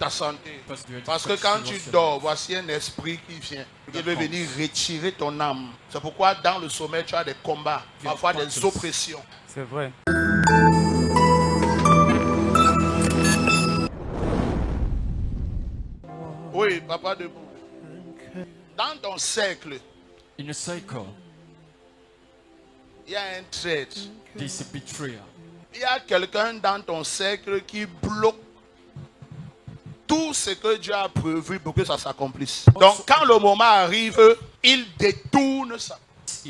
ta santé. Parce que Parce que quand tu dors, voici un esprit qui vient. Il veut venir retirer ton âme. C'est pourquoi dans le sommeil, tu as des combats, parfois des oppressions. C'est vrai. Oui, papa debout. Dans ton cercle, in a cycle, il y a un traître. there's a betrayer. Il y a quelqu'un dans ton cercle qui bloque tout ce que Dieu a prévu pour que ça s'accomplisse. Donc quand le moment arrive, il détourne ça.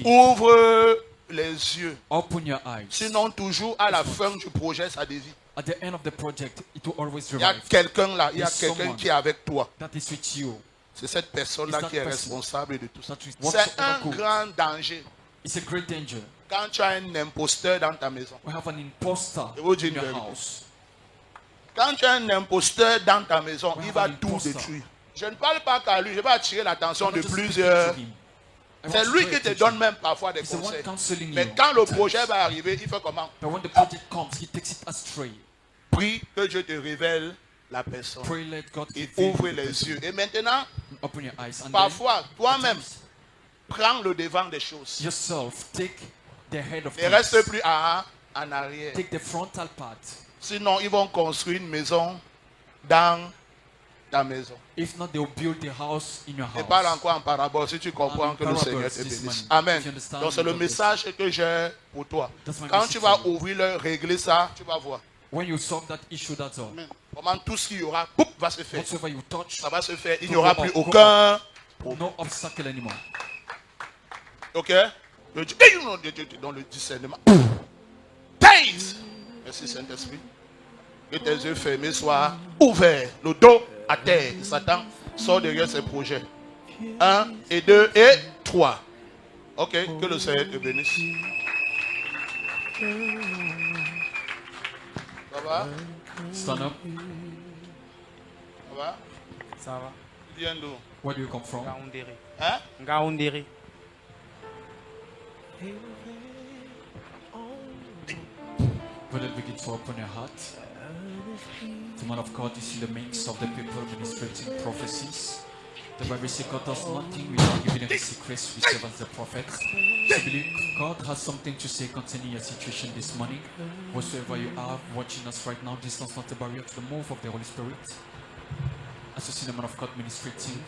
Ouvre les yeux. Open your eyes. Sinon, toujours à la fin du projet, ça dévie. At the end of the project, it will always Il y a revive. quelqu'un là, il y a There's quelqu'un someone qui est avec toi. That is with you. C'est cette personne-là It's that qui est person responsable de tout ça. that works C'est un over good. grand danger. It's a great danger. Quand tu as un imposteur dans ta maison. We have an imposter Je vous dis in une your vérité. house. Quand tu as un imposteur dans ta maison, We il have va an tout imposter. détruire. Je ne parle pas qu'à lui, je vais attirer l'attention I'm de not just speaking plusieurs. to him. I C'est want to lui pray qui te attention. donne même parfois des He's the one conseils. counseling Mais you quand le at times. projet va arriver, il fait comment? But when the project comes, he takes it astray. Prie que Dieu te révèle la personne. Pray, let God Et reveal ouvre you the les person. yeux. Et maintenant, Open your eyes. And parfois, toi-même, then, prends le devant des choses. yourself, take the head of Ne reste things. plus en arrière. Take the frontal part. Sinon, ils vont construire une maison dans ta maison. If not, they will build the house in your Et house. parle encore en parabole si tu comprends And que le parables Seigneur te this bénisse. morning. Amen. If you understand, Donc c'est le God bless message que j'ai pour toi. That's my Quand message tu vas for you. ouvrir, régler ça, tu vas voir. When you solve that issue, that's all. Comment tout ce qu'il y aura, poup, va se faire. Whatsoever you touch, Ça va se faire. Il n'y Go aura up, plus go aucun. no obstacle anymore. Ok? Le Dieu, et non, Dieu te donne le discernement. Taise! Merci Saint-Esprit. Que tes yeux fermés soient ouverts. Le dos à terre. Satan sort derrière ses projets. 1 et 2 et 3. Ok? Que le Seigneur te bénisse. Ça va? Stand up. Ça va? Ça va. Tu viens d'où? Where do you come from? Ngaoundéré. Hein? Ngaoundéré. Brother, begin to open your heart. The man of God is in the midst of the people administrating prophecies. The Bible says God does nothing without giving his secrets to servants the prophets. So believe God has something to say concerning your situation this morning. Whatsoever you are watching us right now, distance not a barrier to the move of the Holy Spirit. As you see the man of God ministrating,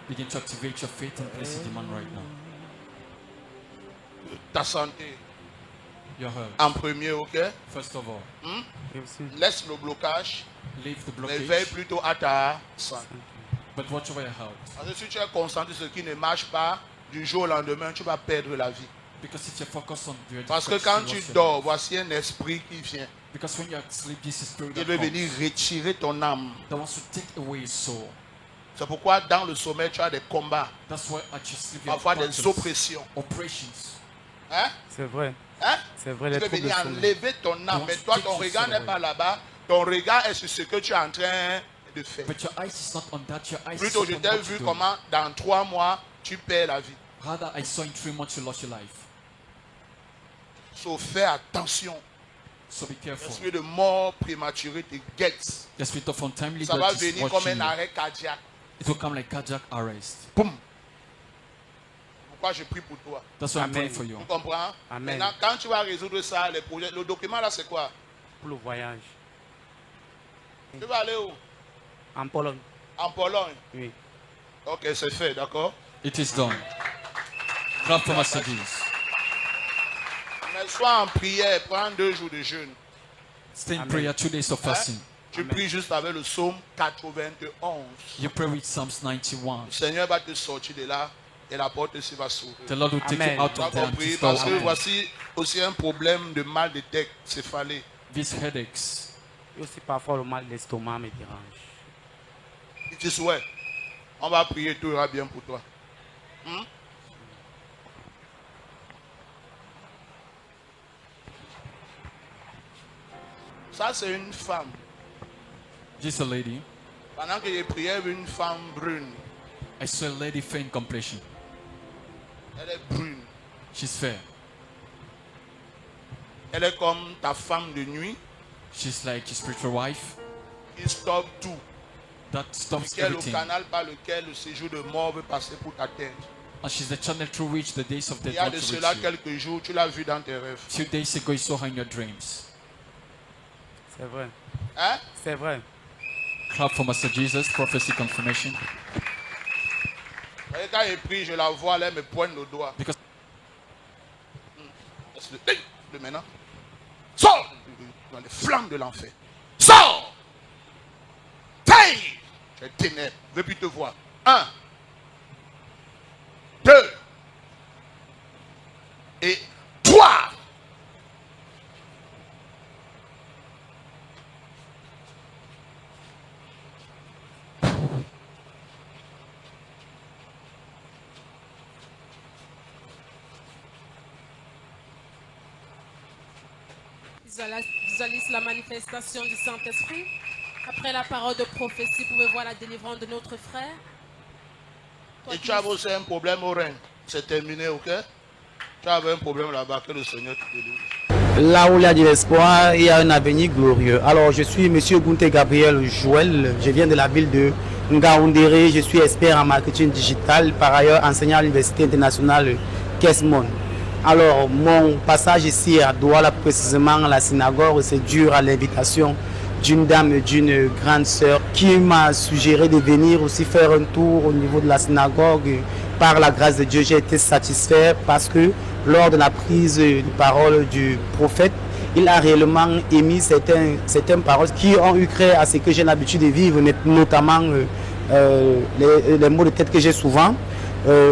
begin to activate your faith and place a demand right now. Ta santé. Your heart. En premier, ok? First of all, Laisse le blocage. leave the Mais veille blockage, plutôt à ta santé. but watch over your heart. Parce que si tu es concentré sur ce qui ne marche pas, du jour au lendemain, tu vas perdre la vie. Because if you're focused on the Parce que quand tu dors, voici un esprit qui vient. because when you're asleep, this is spirit Il that veut comes, venir retirer ton âme. that wants to take away your soul. C'est pourquoi dans le sommeil, tu as des combats, That's why at your sleep you have parfois des battles, oppressions. operations. Hein? C'est vrai. Hein? C'est vrai, Il les veut troubles de venir sommeil. enlever ton âme. Mais toi, ton regard n'est pas là-bas. Ton regard est sur ce que tu es en train de faire. But your eyes is not on that. Your eyes Plutôt, is je on t'ai what vu you're doing. comment dans 3 mois, tu perds la vie. Rather, I saw in 3 months you lost your life. So fais attention. So be careful. L'esprit de mort prématurée te guette. The spirit of untimely Ça va death is venir comme watching un you. arrêt cardiaque. It will come like cardiac arrest. Boum. Pourquoi je prie pour toi? That's why I'm Amen. praying for you. Tu comprends? Amen. Maintenant, quand tu vas résoudre ça, les projets, le document là, c'est quoi? Pour le voyage. Tu vas aller où? En Pologne. En Pologne. Oui. Ok, c'est fait, d'accord? It is done. Clap for Mercedes. Mais sois en prière, prends 2 jours de jeûne. Stay in Amen. prayer, 2 days of fasting. Tu pries juste avec le psaume 91. You pray with Psalms 91. Le Seigneur va te sortir de là et la porte se va s'ouvrir. The Lord will take Amen. you out Tu as of there and compris? restore Parce que you. voici aussi un problème de mal de tête céphalée. These headaches. Et aussi parfois le mal d'estomac me dérange. It is well. On va prier, tout ira bien pour toi. Ça, c'est une femme. Just a lady. Pendant que j'ai prié, une femme brune. I saw a lady fair in complexion. Elle est brune. She's fair. Elle est comme ta femme de nuit She's like your spiritual wife. qui stoppe tout that stops Qui est le everything. canal par lequel le séjour de mort veut passer pour t'atteindre. And she's the channel through which the days of Il death y a want de to cela reach you. quelques jours, tu l'as vu dans tes rêves. 2 days ago, you saw her in your dreams. C'est vrai. Hein? C'est vrai. Clap for Master Jesus, prophecy confirmation. Et quand il prie, je la vois, elle me pointe le doigt. Because De maintenant. Sors dans les flammes de l'enfer. Sors! Taille! Les ténèbres. Je ne veux plus te voir. 1, 2 et 3. Visualise la manifestation du Saint-Esprit. Après la parole de prophétie, vous pouvez voir la délivrance de notre frère. Toi Et qui- tu avais aussi un problème au rein. C'est terminé, ok? Tu avais un problème là-bas que le Seigneur te délivre. Là où il y a de l'espoir, il y a un avenir glorieux. Alors, je suis M. Gunte Gabriel Joël. Je viens de la ville de Ngaoundéré. Je suis expert en marketing digital, par ailleurs enseignant à l'Université internationale Kesmon. Alors, mon passage ici à Douala, précisément à la synagogue, c'est dû à l'invitation d'une dame, d'une grande sœur qui m'a suggéré de venir aussi faire un tour au niveau de la synagogue. Par la grâce de Dieu, j'ai été satisfait parce que lors de la prise de parole du prophète, il a réellement émis certaines paroles qui ont eu créé à ce que j'ai l'habitude de vivre, notamment les maux de tête que j'ai souvent.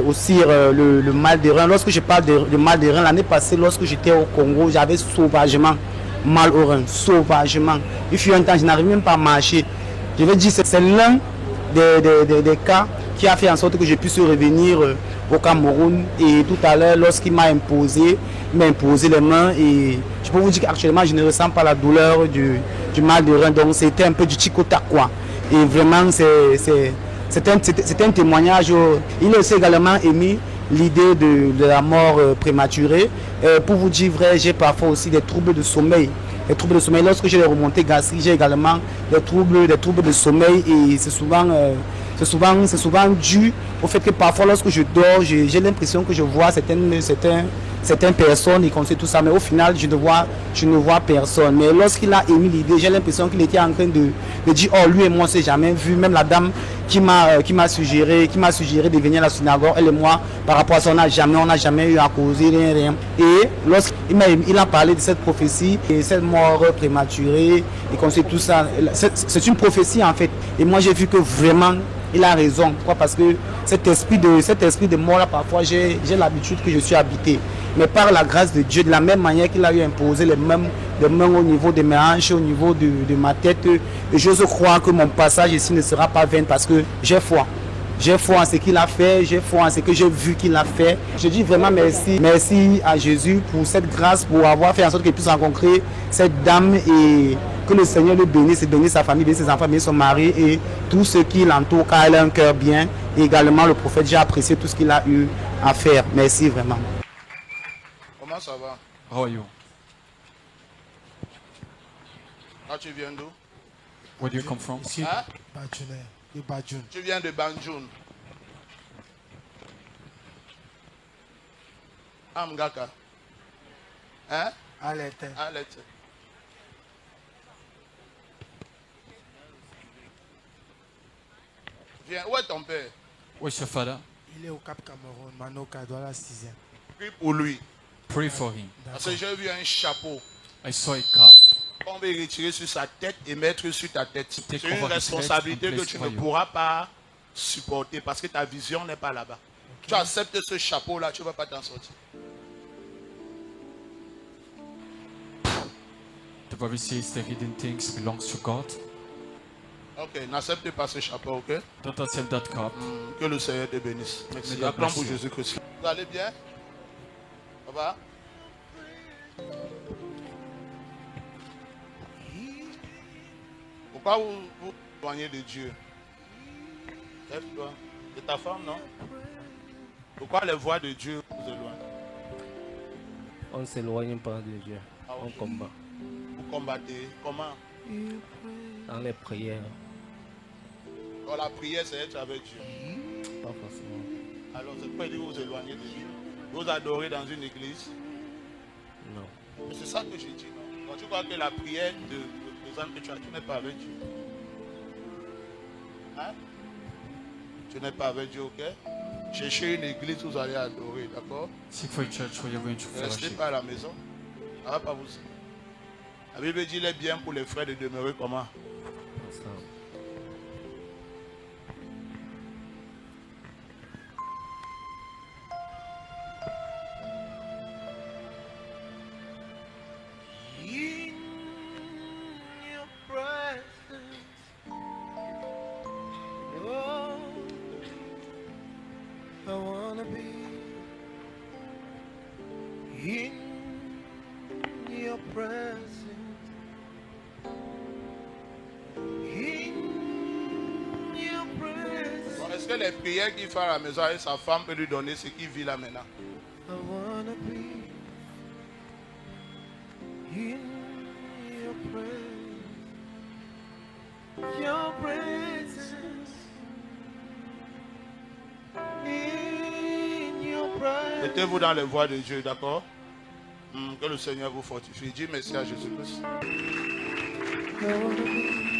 Aussi le mal de rein. Lorsque je parle de mal de rein, l'année passée, lorsque j'étais au Congo, j'avais sauvagement mal au rein, sauvagement. Il fut un temps, je n'arrivais même pas à marcher. Je veux dire, c'est l'un des cas qui a fait en sorte que je puisse revenir au Cameroun. Et tout à l'heure, lorsqu'il m'a imposé les mains, et je peux vous dire qu'actuellement, je ne ressens pas la douleur du mal de rein. Donc, c'était un peu du tic-au-tac, quoi. Et vraiment, c'est un témoignage. Il a aussi également émis l'idée de la mort prématurée. Pour vous dire vrai, j'ai parfois aussi des troubles de sommeil. Les troubles de sommeil, lorsque j'ai les remontées gastriques, j'ai également des troubles de sommeil et c'est souvent dû au fait que parfois lorsque je dors, j'ai l'impression que je vois certaines personnes et qu'on sait tout ça, mais au final je ne vois personne. Mais lorsqu'il a émis l'idée, j'ai l'impression qu'il était en train de dire oh lui et moi on s'est jamais vu. Même la dame qui m'a suggéré de venir à la synagogue, elle et moi par rapport à ça on n'a jamais eu à causer rien. Et lorsqu'il a parlé de cette prophétie et cette mort prématurée et qu'on sait tout ça, c'est une prophétie en fait. Et moi j'ai vu que vraiment il a raison. Pourquoi? Parce que cet esprit de mort là, parfois j'ai l'habitude que je suis habité. Mais par la grâce de Dieu, de la même manière qu'il a eu imposé les mains au niveau de mes hanches, au niveau de ma tête, j'ose croire que mon passage ici ne sera pas vain parce que j'ai foi. J'ai foi en ce qu'il a fait, j'ai foi en ce que j'ai vu qu'il a fait. Je dis vraiment merci à Jésus pour cette grâce, pour avoir fait en sorte qu'il puisse rencontrer cette dame et que le Seigneur le bénisse, bénisse sa famille, bénisse ses enfants, bénisse son mari et tout ce qui l'entoure car elle a un cœur bien. Et également le prophète, j'ai apprécié tout ce qu'il a eu à faire. Merci vraiment. Comment ça va? how are you? Là, tu viens d'où? Where do you come from? Ici, Hein? Badjoun, de Badjoun. Tu viens de Banjoun. Amgaka. Hein? Alete. Alette. Viens, où est ton père? Where's your father? Il est au Cap Cameroun, Manoka, dans la 6e. Prie pour lui. Pray for him. Parce que j'ai vu un chapeau. I saw a cap. On va retirer sur sa tête et mettre sur ta tête. C'est Take une over his responsabilité head and que place tu over ne you. pourras pas supporter parce que ta vision n'est pas là-bas. Tu acceptes ce chapeau-là, tu ne vas pas t'en sortir. The Bible says the hidden things belongs to God. Ok, n'accepte pas ce chapeau, ok? Don't accept that cap. Que le Seigneur te bénisse. Merci. May God Acclame bless pour you. Jésus-Christ. Vous allez bien? Ça va? Pourquoi vous vous éloignez de Dieu? Lève-toi. C'est ta femme, non? Pourquoi les voix de Dieu vous éloignent? On ne s'éloigne pas de Dieu. Ah, On ok. combat Vous combattez. Comment? dans les prières. Dans la prière, c'est être avec Dieu. Pas forcément. Alors, c'est pas dire que vous vous éloignez de Dieu. Vous adorez dans une église. Non. Mais c'est ça que j'ai dit. Non? Quand tu crois que la prière représente que tu n'es pas avec Dieu. Hein? Tu n'es pas avec Dieu, ok? Cherchez une église où vous allez adorer, d'accord? Seek for a church where you're going to Ne restez fellowship. pas à la maison. Ça va pas vous. La Bible dit il est bien pour les frères de demeurer comment? Ensemble. I wanna be in your presence, in your presence. Bon, est-ce que les prières qu'il fait à la maison avec sa femme peut lui donner ce qu'il vit là maintenant? I wanna be in your presence, your presence. In your presence. Mettez-vous dans les voies de Dieu, d'accord? Que le Seigneur vous fortifie. Dis merci à Jésus-Christ. I wanna be